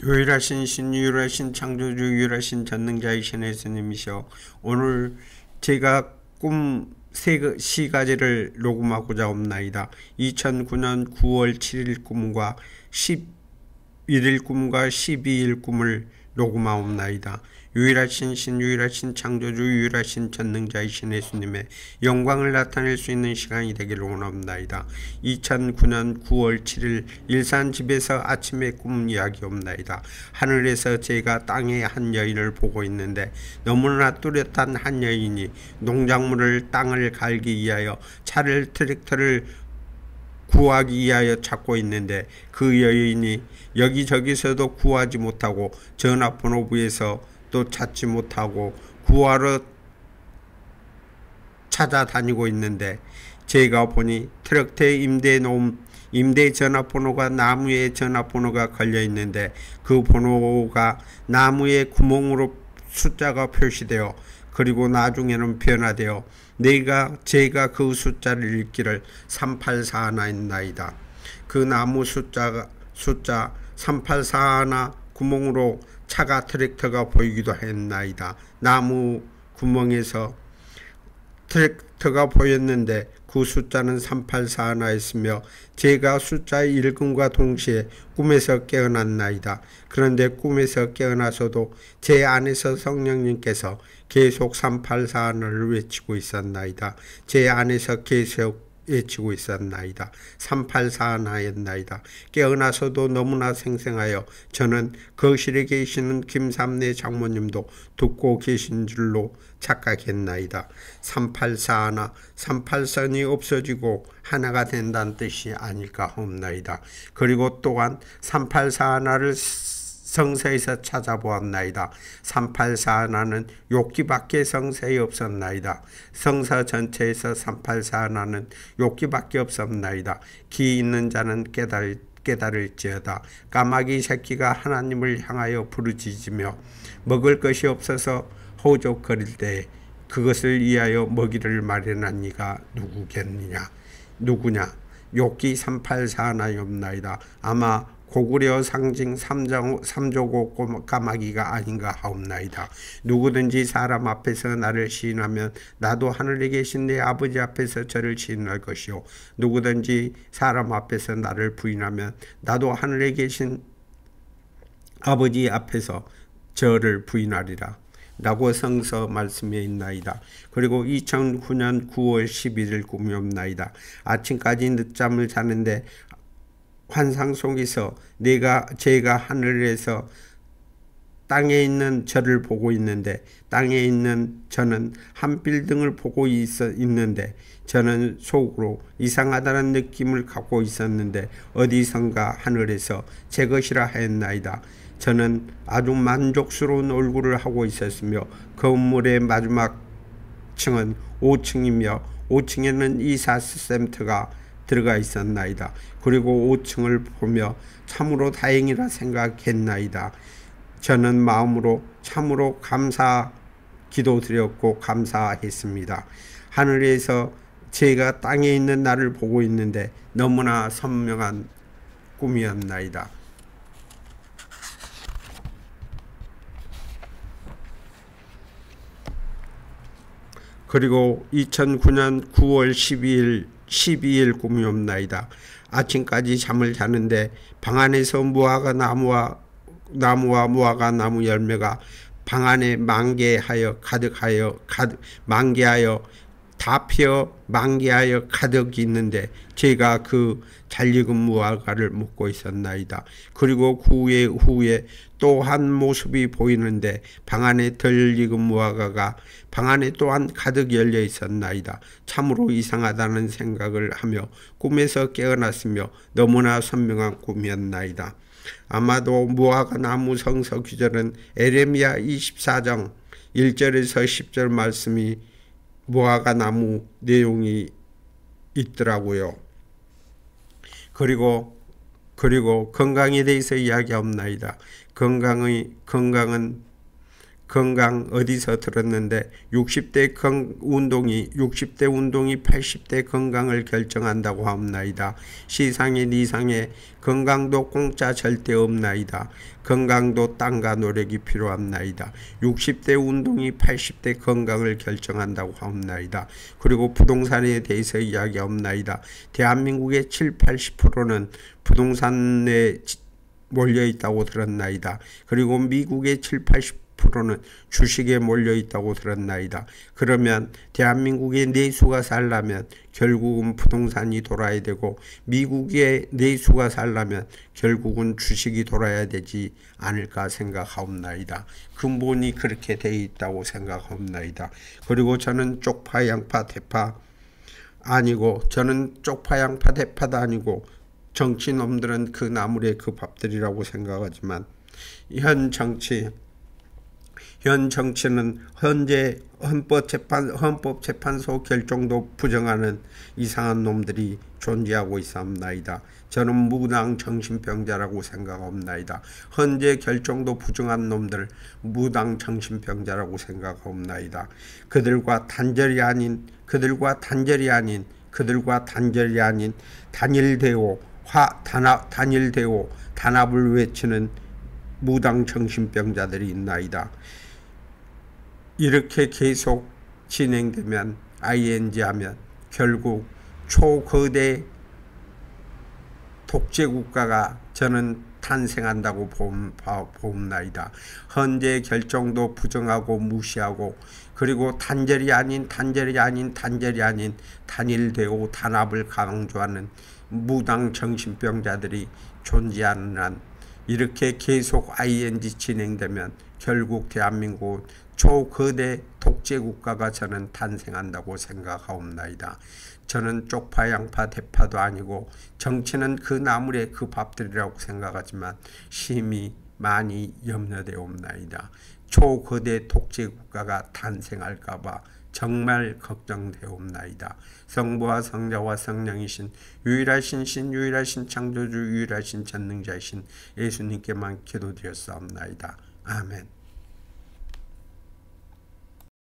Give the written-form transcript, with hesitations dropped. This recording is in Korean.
유일하신 신, 유일하신 창조주, 유일하신 전능자이신 예수님이시여, 오늘 제가 꿈 세 가지를 녹음하고자 옵나이다. 2009년 9월 7일 꿈과 11일 꿈과 12일 꿈을 녹음하옵나이다. 유일하신 신, 유일하신 창조주, 유일하신 전능자이신 예수님의 영광을 나타낼 수 있는 시간이 되기를 원합나이다. 2009년 9월 7일 일산 집에서 아침에 꿈 이야기옵나이다. 하늘에서 제가 땅의 한 여인을 보고 있는데 너무나 뚜렷한 한 여인이 농작물을 땅을 갈기 위하여 차를 트랙터를 구하기 위하여 찾고 있는데 그 여인이 여기저기서도 구하지 못하고 전화번호부에서 또 찾지 못하고 구하러 찾아다니고 있는데 제가 보니 트럭터에 임대해놓은 임대 전화번호가 나무에 전화번호가 걸려 있는데 그 번호가 나무의 구멍으로 숫자가 표시되어 그리고 나중에는 변화되어 제가 그 숫자를 읽기를 3841나이다. 그 나무 숫자 3841 구멍으로 차가 트랙터가 보이기도 했나이다. 나무 구멍에서 트랙터가 보였는데 그 숫자는 3841였으며 제가 숫자 읽음과 동시에 꿈에서 깨어났나이다. 그런데 꿈에서 깨어나서도 제 안에서 성령님께서 계속 3841을 외치고 있었나이다. 제 안에서 계속 외치고 있었나이다. 3841였나이다. 깨어나서도 너무나 생생하여 저는 거실에 계시는 김삼래 장모님도 듣고 계신 줄로 착각했나이다. 3841, 38선이 없어지고 하나가 된다는 뜻이 아닐까 하옵나이다. 그리고 또한 3841를 성서에서 찾아보았나이다. 3841는 욥기밖에 성서에 없었나이다. 성서 전체에서 3841는 욥기밖에 없었나이다. 기 있는 자는 깨달을지어다. 까마귀 새끼가 하나님을 향하여 부르짖으며 먹을 것이 없어서 호족거릴 때 그것을 위하여 먹이를 마련한 이가 누구냐? 욥기 3841이옵나이다. 아마 고구려 상징 삼조고 까마귀가 아닌가 하옵나이다. 누구든지 사람 앞에서 나를 시인하면 나도 하늘에 계신 내 아버지 앞에서 저를 시인할 것이요, 누구든지 사람 앞에서 나를 부인하면 나도 하늘에 계신 아버지 앞에서 저를 부인하리라 라고 성서 말씀에 있나이다. 그리고 2009년 9월 11일 꿈이옵나이다. 아침까지 늦잠을 자는데 환상 속에서 제가 하늘에서 땅에 있는 저를 보고 있는데 땅에 있는 저는 한 빌딩을 보고 있는데 저는 속으로 이상하다는 느낌을 갖고 있었는데 어디선가 하늘에서 제 것이라 하였나이다. 저는 아주 만족스러운 얼굴을 하고 있었으며 건물의 마지막 층은 5층이며 5층에는 이사센터가 들어가 있었나이다. 그리고 5층을 보며 참으로 다행이라 생각했나이다. 저는 마음으로 참으로 기도드렸고 감사했습니다. 하늘에서 제가 땅에 있는 나를 보고 있는데 너무나 선명한 꿈이었나이다. 그리고 2009년 9월 12일 꿈이옵나이다. 아침까지 잠을 자는데 방 안에서 무화과 나무와 무화과 나무 열매가 방 안에 만개하여 다 피어 만개하여 가득 있는데 제가 그 잘 익은 무화과를 먹고 있었나이다. 그리고 후에 또 한 모습이 보이는데 방 안에 덜 익은 무화과가 방 안에 또한 가득 열려 있었나이다. 참으로 이상하다는 생각을 하며 꿈에서 깨어났으며 너무나 선명한 꿈이었나이다. 아마도 무화과 나무 성서 구절은 에레미야 24장 1절에서 10절 말씀이 무화과 나무 내용이 있더라고요. 그리고 건강에 대해서 이야기하옵나이다. 건강은 건강 어디서 들었는데 60대 운동이 80대 건강을 결정한다고 하옵나이다. 시상의 이상의 건강도 공짜 절대 없나이다. 건강도 땀과 노력이 필요합나이다. 60대 운동이 80대 건강을 결정한다고 하옵나이다. 그리고 부동산에 대해서 이야기하옵나이다. 대한민국의 70~80%는 부동산에 몰려있다고 들었나이다. 그리고 미국의 70~80%는 주식에 몰려있다고 들었나이다. 그러면 대한민국의 내수가 살려면 결국은 부동산이 돌아야 되고 미국의 내수가 살려면 결국은 주식이 돌아야 되지 않을까 생각하옵나이다. 근본이 그렇게 되어 있다고 생각하옵나이다. 그리고 저는 쪽파, 양파, 대파 아니고 저는 쪽파, 양파, 대파도 아니고 정치놈들은 그 나물의 그 밥들이라고 생각하지만 현 정치는 현재 헌법재판소 결정도 부정하는 이상한 놈들이 존재하고 있사옵나이다. 저는 무당 정신병자라고 생각하옵나이다. 현재 결정도 부정한 놈들 무당 정신병자라고 생각하옵나이다. 그들과 단절이 아닌 단일되고 단합을 외치는 무당 정신병자들이 있나이다. 이렇게 계속 진행되면 ING 하면 결국 초거대 독재국가가 저는 탄생한다고 봅나이다. 현재 결정도 부정하고 무시하고 그리고 단일되고 단합을 강조하는 무당 정신병자들이 존재하는 한 이렇게 계속 ING 진행되면 결국 대한민국 초거대 독재국가가 저는 탄생한다고 생각하옵나이다. 저는 쪽파, 양파, 대파도 아니고 정치는 그 나물의 그 밥들이라고 생각하지만 심히 많이 염려되옵나이다. 초거대 독재국가가 탄생할까봐 정말 걱정되옵나이다. 성부와 성자와 성령이신 유일하신 신, 유일하신 창조주, 유일하신 전능자이신 예수님께만 기도드렸사옵나이다. 아멘.